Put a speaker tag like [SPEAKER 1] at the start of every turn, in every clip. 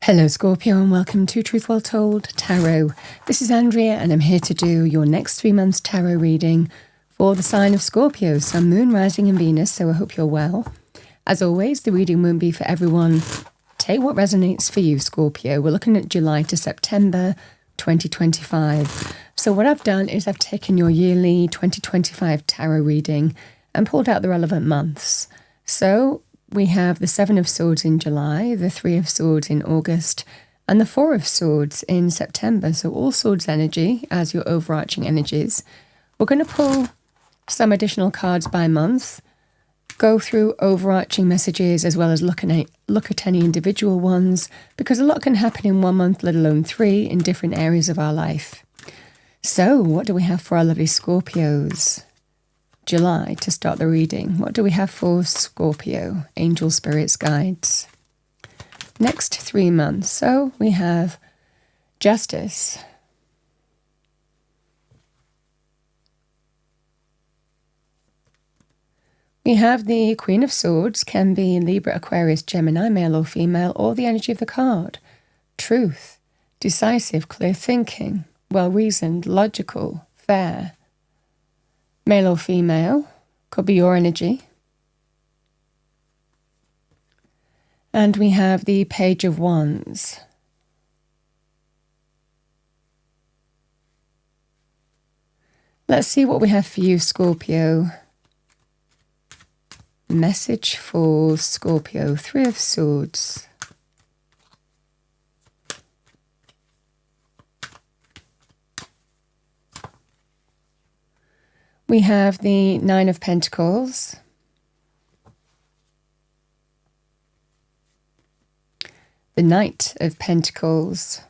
[SPEAKER 1] Hello Scorpio and welcome to Truth Well Told Tarot. This is Andrea and I'm here to do your next 3 months tarot reading for the sign of Scorpio, Sun, Moon, Rising and Venus, so I hope you're well. As always, the reading won't be for everyone. Take what resonates for you, Scorpio. We're looking at July to September 2025. So what I've done is I've taken your yearly 2025 tarot reading and pulled out the relevant months. So we have the Seven of Swords in July, the Three of Swords in August, and the Four of Swords in September. So all swords energy as your overarching energies. We're going to pull some additional cards by month, go through overarching messages as well as look at any individual ones, because a lot can happen in 1 month, let alone 3, in different areas of our life. So what do we have for our lovely Scorpios? July, to start the reading. What do we have for Scorpio? Angel, spirits, guides. Next 3 months. So we have Justice. We have the Queen of Swords, can be Libra, Aquarius, Gemini, male or female, or the energy of the card. Truth, decisive, clear thinking, well-reasoned, logical, fair. Male or female, could be your energy. And we have the Page of Wands. Let's see what we have for you, Scorpio. Message for Scorpio, Three of Swords. We have the Nine of Pentacles. The Knight of Pentacles.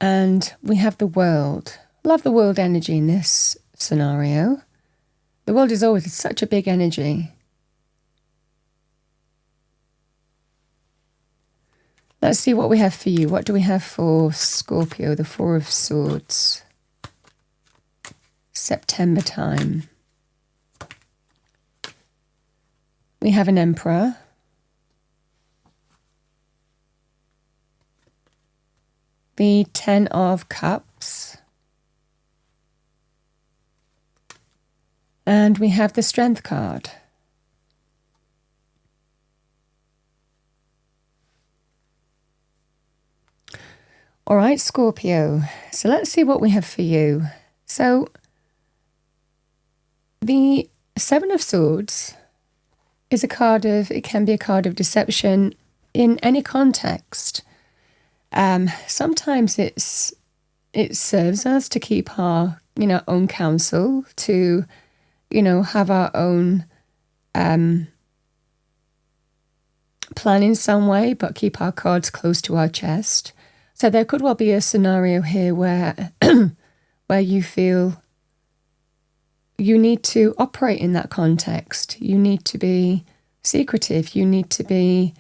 [SPEAKER 1] And we have the World. Love the World energy in this scenario. The World is always such a big energy. Let's see what we have for you. What do we have for Scorpio, the Four of Swords? September time. We have an Emperor. The Ten of Cups. And we have the Strength card. All right, Scorpio, so let's see what we have for you. So the Seven of Swords is a card of, it can be a card of deception in any context. Sometimes it serves us to keep our, own counsel, to, have our own plan in some way, but keep our cards close to our chest. So there could well be a scenario here where where you feel you need to operate in that context. You need to be secretive. You need to be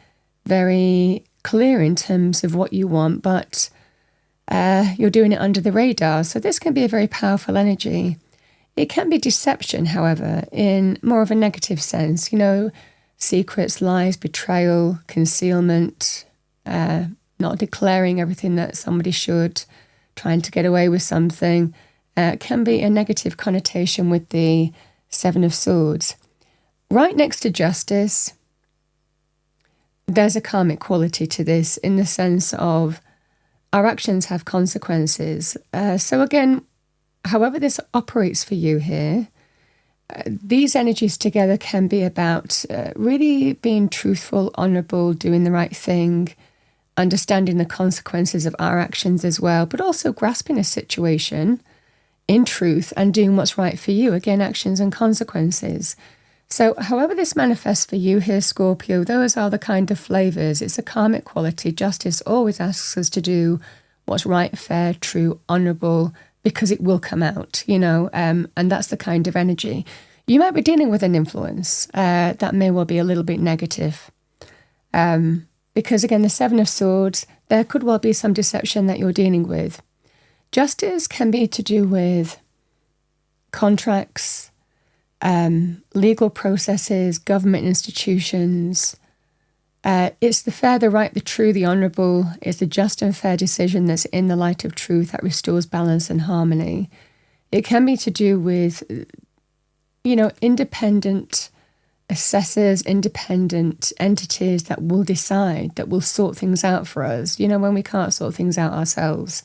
[SPEAKER 1] very clear in terms of what you want, but you're doing it under the radar. So this can be a very powerful energy. It can be deception, however, in more of a negative sense. Secrets, lies, betrayal, concealment, not declaring everything that somebody should, trying to get away with something, can be a negative connotation with the Seven of Swords. Right next to Justice, there's a karmic quality to this in the sense of our actions have consequences. So again, however this operates for you here, these energies together can be about really being truthful, honourable, doing the right thing, understanding the consequences of our actions as well, but also grasping a situation in truth and doing what's right for you. Again, actions and consequences. So however this manifests for you here, Scorpio, those are the kind of flavours. It's a karmic quality. Justice always asks us to do what's right, fair, true, honourable, because it will come out, and that's the kind of energy. You might be dealing with an influence that may well be a little bit negative. Because again, the Seven of Swords, there could well be some deception that you're dealing with. Justice can be to do with contracts, legal processes, government institutions, It's the fair, the right, the true, the honourable. It's the just and fair decision that's in the light of truth that restores balance and harmony. It can be to do with, independent assessors, independent entities that will decide, that will sort things out for us, when we can't sort things out ourselves.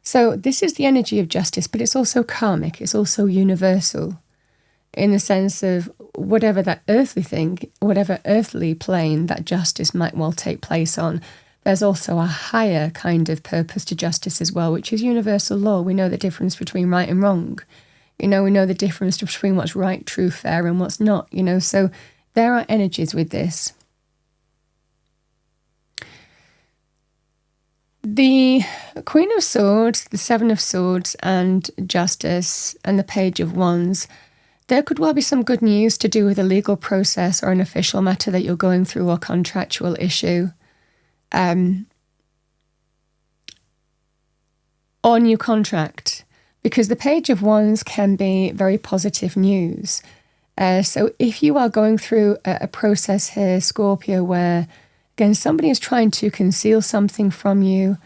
[SPEAKER 1] So this is the energy of justice, but it's also karmic. It's also universal in the sense of whatever that earthly thing, whatever earthly plane that justice might well take place on, there's also a higher kind of purpose to justice as well, which is universal law. We know the difference between right and wrong. We know the difference between what's right, true, fair, and what's not, So there are energies with this. The Queen of Swords, the Seven of Swords, and Justice, and the Page of Wands, there could well be some good news to do with a legal process or an official matter that you're going through or contractual issue. Or new contract. Because the Page of Wands can be very positive news. So if you are going through a process here, Scorpio, where, again, somebody is trying to conceal something from you,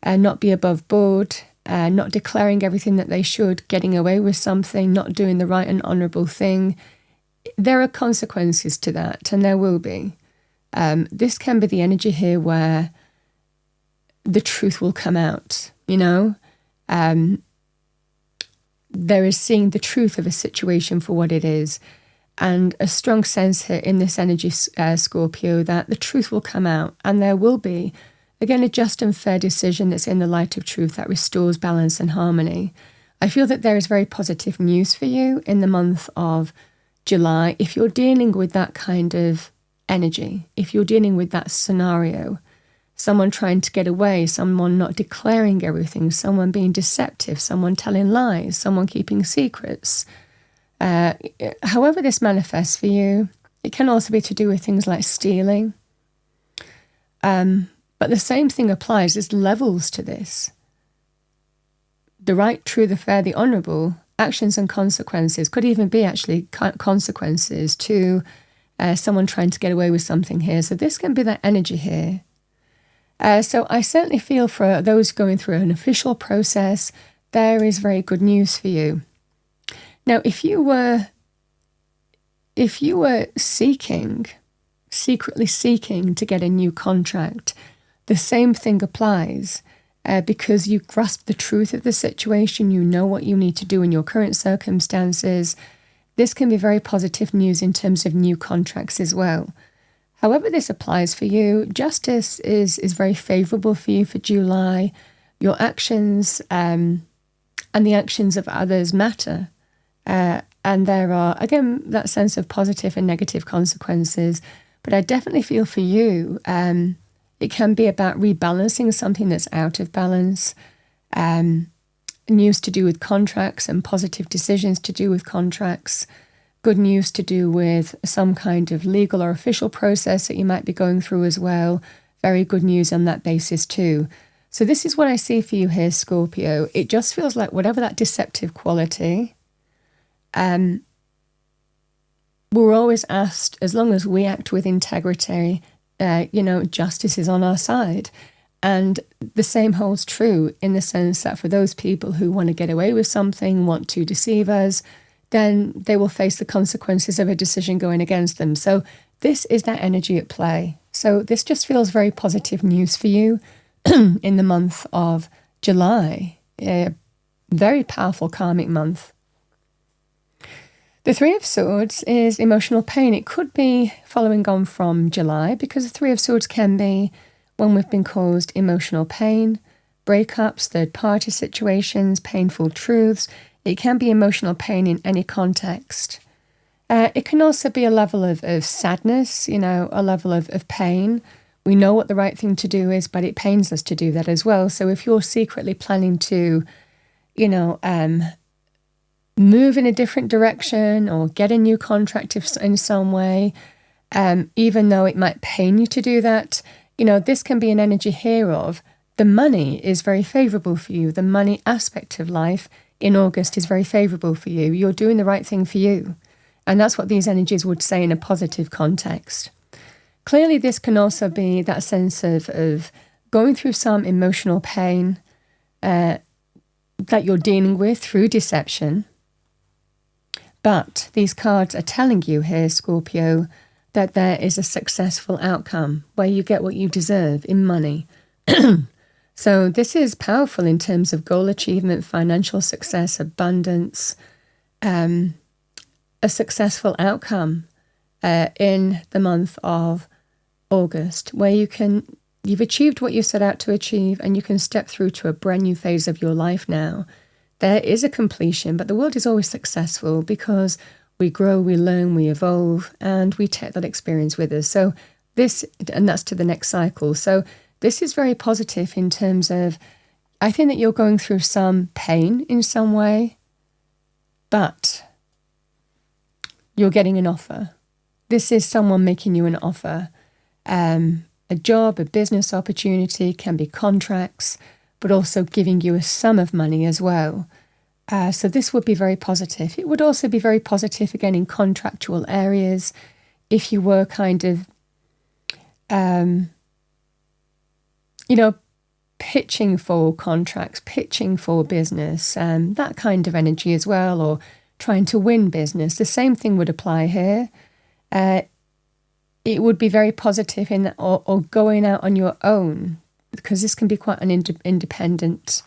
[SPEAKER 1] not be above board, not declaring everything that they should, getting away with something, not doing the right and honourable thing, there are consequences to that, and there will be. This can be the energy here where the truth will come out, There is seeing the truth of a situation for what it is, and a strong sense here in this energy, Scorpio, that the truth will come out, and there will be, again, a just and fair decision that's in the light of truth that restores balance and harmony. I feel that there is very positive news for you in the month of July if you're dealing with that kind of energy, if you're dealing with that scenario. Someone trying to get away, someone not declaring everything, someone being deceptive, someone telling lies, someone keeping secrets. However this manifests for you, it can also be to do with things like stealing. But the same thing applies. There's levels to this. The right, true, the fair, the honourable, actions and consequences, could even be actually consequences to someone trying to get away with something here. So this can be that energy here. So I certainly feel for those going through an official process, there is very good news for you. Now, if you were secretly seeking to get a new contract, the same thing applies because you grasp the truth of the situation, you know what you need to do in your current circumstances. This can be very positive news in terms of new contracts as well. However this applies for you, justice is very favourable for you for July. Your actions and the actions of others matter. And there are, again, that sense of positive and negative consequences. But I definitely feel for you, it can be about rebalancing something that's out of balance. News to do with contracts and positive decisions to do with contracts. Good news to do with some kind of legal or official process that you might be going through as well. Very good news on that basis too. So this is what I see for you here, Scorpio. It just feels like whatever that deceptive quality, we're always asked, as long as we act with integrity, justice is on our side. And the same holds true in the sense that for those people who want to get away with something, want to deceive us, then they will face the consequences of a decision going against them. So this is that energy at play. So this just feels very positive news for you in the month of July. A very powerful karmic month. The Three of Swords is emotional pain. It could be following on from July because the Three of Swords can be when we've been caused emotional pain, breakups, third-party situations, painful truths. It can be emotional pain in any context. It can also be a level of sadness, a level of pain. We know what the right thing to do is, but it pains us to do that as well. So if you're secretly planning to, move in a different direction or get a new contract in some way, even though it might pain you to do that, this can be an energy here of the money is very favourable for you. The money aspect of life in August is very favourable for you. You're doing the right thing for you. And that's what these energies would say in a positive context. clearly this can also be that sense of going through some emotional pain that you're dealing with through deception. But these cards are telling you here, Scorpio, that there is a successful outcome where you get what you deserve in money. So this is powerful in terms of goal achievement, financial success, abundance, a successful outcome in the month of August, where you've achieved what you set out to achieve, and you can step through to a brand new phase of your life now. There is a completion, but the world is always successful because we grow, we learn, we evolve, and we take that experience with us. So that's to the next cycle. So this is very positive in terms of, I think that you're going through some pain in some way, but you're getting an offer. This is someone making you an offer. A job, a business opportunity, can be contracts, but also giving you a sum of money as well. So this would be very positive. It would also be very positive, again, in contractual areas. If you were kind of, pitching for contracts, pitching for business, that kind of energy as well, or trying to win business. The same thing would apply here. It would be very positive in that, or going out on your own, because this can be quite an independent,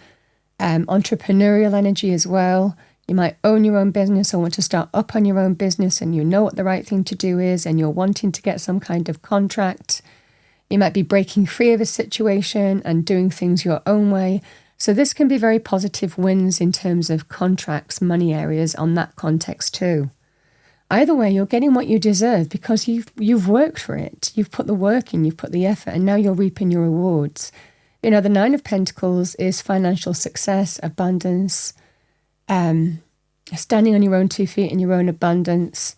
[SPEAKER 1] entrepreneurial energy as well. You might own your own business or want to start up on your own business, and you know what the right thing to do is, and you're wanting to get some kind of contract. You might be breaking free of a situation and doing things your own way. So this can be very positive wins in terms of contracts, money areas on that context too. Either way, you're getting what you deserve because you've worked for it. You've put the work in, you've put the effort, and now you're reaping your rewards. The Nine of Pentacles is financial success, abundance, standing on your own 2 feet in your own abundance.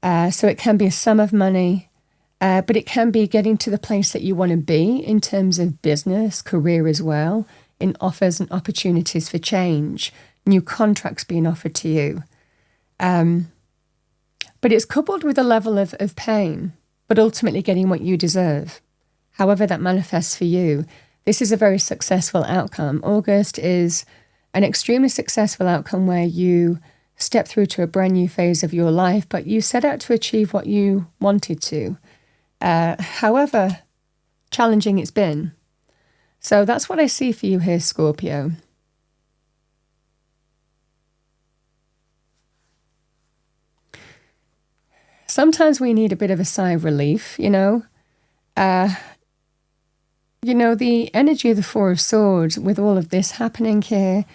[SPEAKER 1] So it can be a sum of money, but it can be getting to the place that you want to be in terms of business, career as well, in offers and opportunities for change, new contracts being offered to you. But it's coupled with a level of pain, but ultimately getting what you deserve. However that manifests for you, this is a very successful outcome. August is an extremely successful outcome where you step through to a brand new phase of your life, but you set out to achieve what you wanted to, however challenging it's been. So that's what I see for you here, Scorpio. Sometimes we need a bit of a sigh of relief, the energy of the Four of Swords with all of this happening here,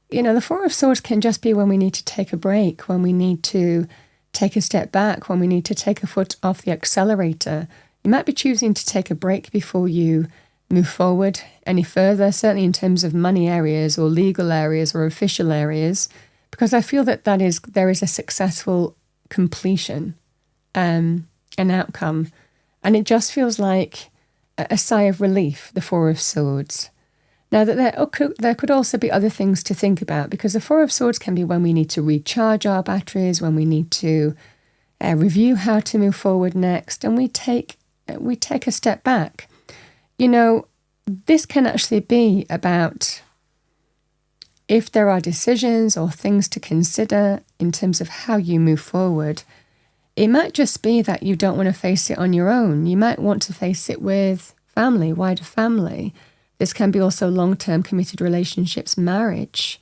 [SPEAKER 1] the Four of Swords can just be when we need to take a break, when we need to take a step back, when we need to take a foot off the accelerator. You might be choosing to take a break before you move forward any further, certainly in terms of money areas or legal areas or official areas, because I feel that there is a successful completion, an outcome, and it just feels like a sigh of relief, the Four of Swords. Now, that there could also be other things to think about, because the Four of Swords can be when we need to recharge our batteries, when we need to review how to move forward next, and we take a step back. This can actually be about if there are decisions or things to consider in terms of how you move forward. It might just be that you don't want to face it on your own. You might want to face it with family, wider family. This can be also long-term committed relationships, marriage.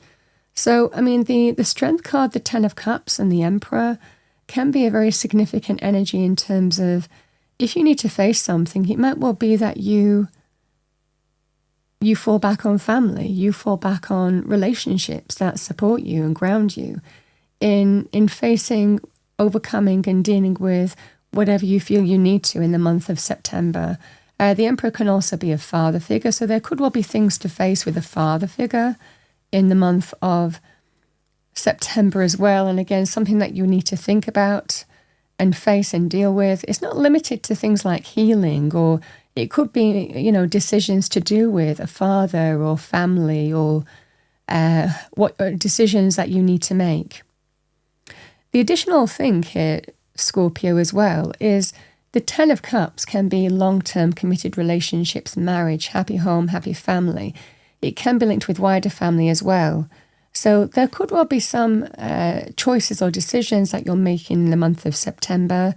[SPEAKER 1] So, the Strength card, the Ten of Cups and the Emperor can be a very significant energy in terms of if you need to face something, it might well be that you fall back on family, you fall back on relationships that support you and ground you in facing, overcoming and dealing with whatever you feel you need to in the month of September. The Emperor can also be a father figure, so there could well be things to face with a father figure in the month of September as well. And again, something that you need to think about and face and deal with. It's not limited to things like healing, or it could be, decisions to do with a father or family, or what decisions that you need to make. The additional thing here, Scorpio, as well, is The Ten of Cups can be long-term committed relationships, marriage, happy home, happy family. It can be linked with wider family as well. So there could well be some choices or decisions that you're making in the month of September.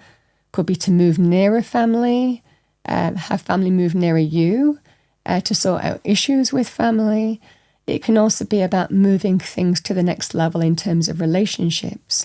[SPEAKER 1] Could be to move nearer family, have family move nearer you, to sort out issues with family. It can also be about moving things to the next level in terms of relationships.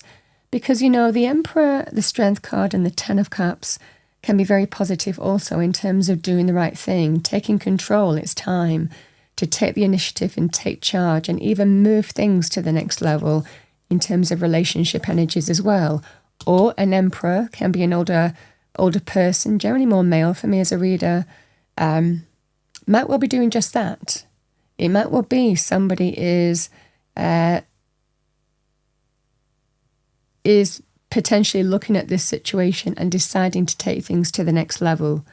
[SPEAKER 1] Because, you know, the Emperor, the Strength card, and the Ten of Cups can be very positive also in terms of doing the right thing, taking control. It's time to take the initiative and take charge and even move things to the next level in terms of relationship energies as well. Or an Emperor can be an older person, generally more male for me as a reader, might well be doing just that. It might well be somebody is potentially looking at this situation and deciding to take things to the next level,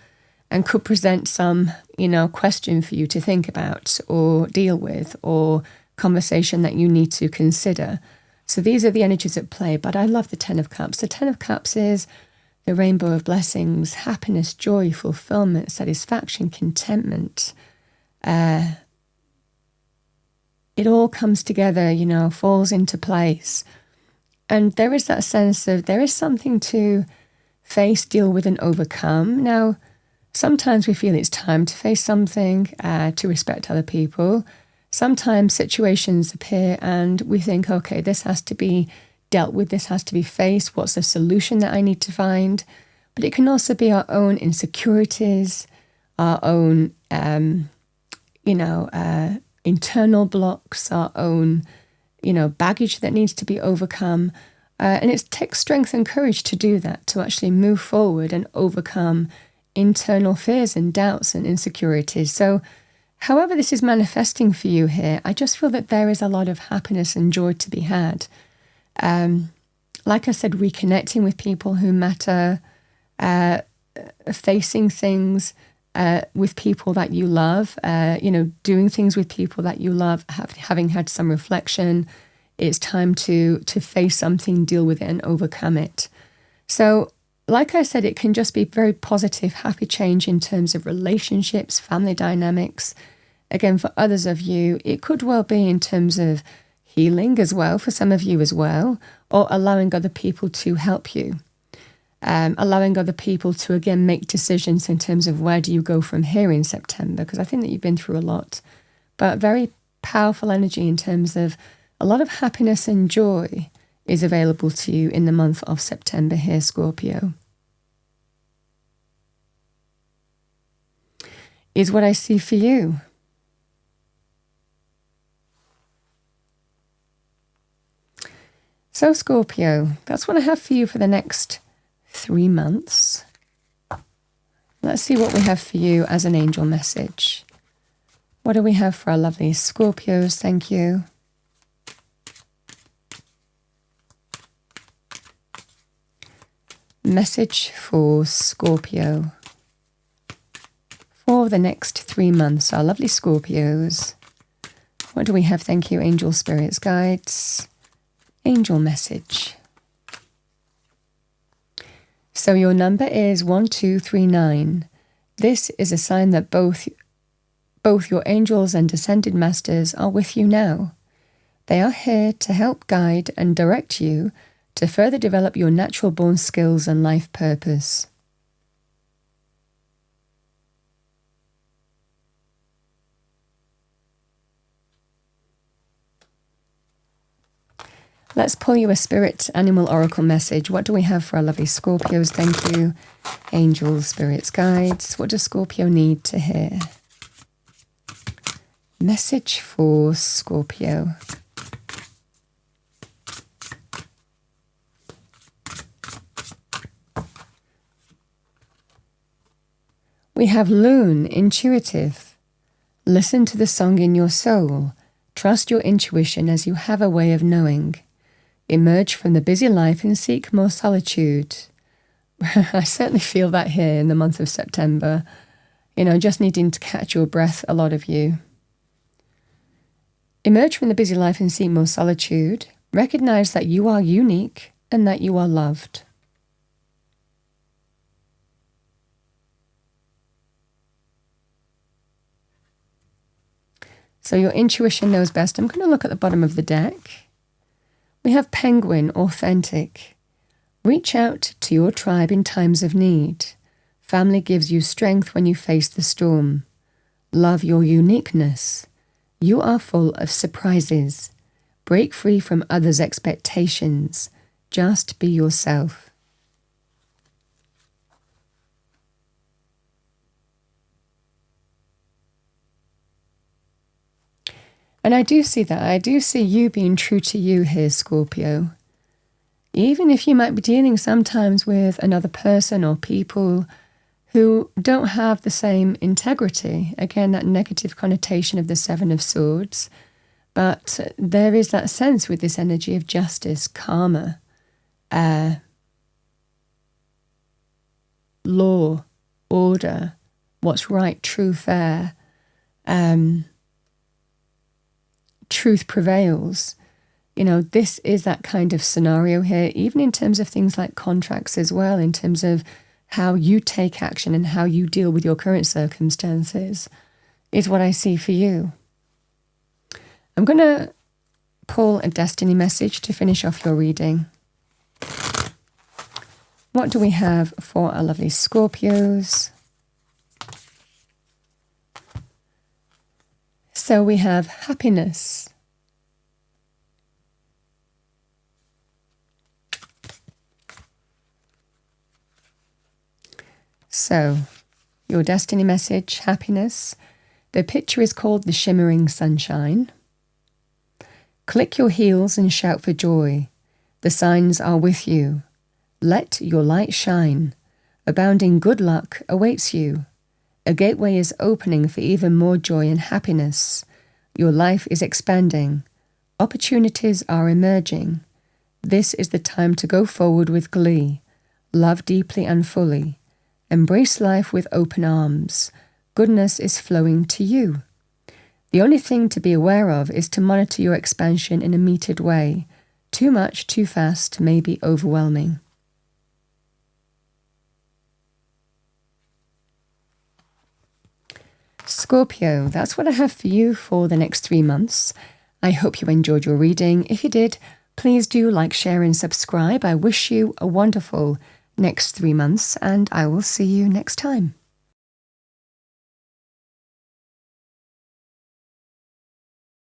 [SPEAKER 1] and could present some, you know, question for you to think about or deal with, or conversation that you need to consider. So these are the energies at play. But I love the Ten of Cups. The Ten of Cups is the rainbow of blessings, happiness, joy, fulfillment, satisfaction, contentment. It all comes together, you know, falls into place. And there is that sense of there is something to face, deal with, and overcome. Now, sometimes we feel it's time to face something, to respect other people. Sometimes situations appear and we think, okay, this has to be dealt with, this has to be faced. What's the solution that I need to find? But it can also be our own insecurities, our own, internal blocks, our own, you know, baggage that needs to be overcome. And it takes strength and courage to do that, to actually move forward and overcome internal fears and doubts and insecurities. So however this is manifesting for you here, I just feel that there is a lot of happiness and joy to be had. Like I said, reconnecting with people who matter, facing things with people that you love, doing things with people that you love, having had some reflection. It's time to face something, deal with it, and overcome it. So, like I said, it can just be very positive, happy change in terms of relationships, family dynamics. Again, for others of you, it could well be in terms of healing as well, for some of you as well, or allowing other people to help you. Allowing other people to, again, make decisions in terms of where do you go from here in September, because I think that you've been through a lot. But very powerful energy in terms of a lot of happiness and joy is available to you in the month of September here, Scorpio. Is what I see for you. So, Scorpio, that's what I have for you for the next 3 months. Let's see what we have for you as an angel message. What do we have for our lovely Scorpios? Thank you. Message for Scorpio for the next 3 months, our lovely Scorpios. What do we have? Thank you, angel spirits, guides. Angel message. So your number is 1239. This is a sign that both your angels and ascended masters are with you now. They are here to help guide and direct you to further develop your natural born skills and life purpose. Let's pull you a spirit animal oracle message. What do we have for our lovely Scorpios? Thank you, angels, spirits, guides. What does Scorpio need to hear? Message for Scorpio. We have Loon, intuitive. Listen to the song in your soul. Trust your intuition as you have a way of knowing. Emerge from the busy life and seek more solitude. I certainly feel that here in the month of September. You know, just needing to catch your breath, a lot of you. Emerge from the busy life and seek more solitude. Recognize that you are unique and that you are loved. So your intuition knows best. I'm going to look at the bottom of the deck. We have Penguin, authentic. Reach out to your tribe in times of need. Family gives you strength when you face the storm. Love your uniqueness. You are full of surprises. Break free from others' expectations. Just be yourself. And I do see that. I do see you being true to you here, Scorpio. Even if you might be dealing sometimes with another person or people who don't have the same integrity. Again, that negative connotation of the Seven of Swords. But there is that sense with this energy of justice, karma, law, order, what's right, true, fair. Truth prevails. You know, this is that kind of scenario here, even in terms of things like contracts as well, in terms of how you take action and how you deal with your current circumstances, is what I see for you. I'm going to pull a destiny message to finish off your reading. What do we have for our lovely Scorpios? So we have happiness. So, your destiny message, happiness. The picture is called the shimmering sunshine. Click your heels and shout for joy. The signs are with you. Let your light shine. Abounding good luck awaits you. A gateway is opening for even more joy and happiness. Your life is expanding. Opportunities are emerging. This is the time to go forward with glee. Love deeply and fully. Embrace life with open arms. Goodness is flowing to you. The only thing to be aware of is to monitor your expansion in a metered way. Too much, too fast may be overwhelming. Scorpio, that's what I have for you for the next 3 months. I hope you enjoyed your reading. If you did, please do like, share and subscribe. I wish you a wonderful next 3 months, and I will see you next time.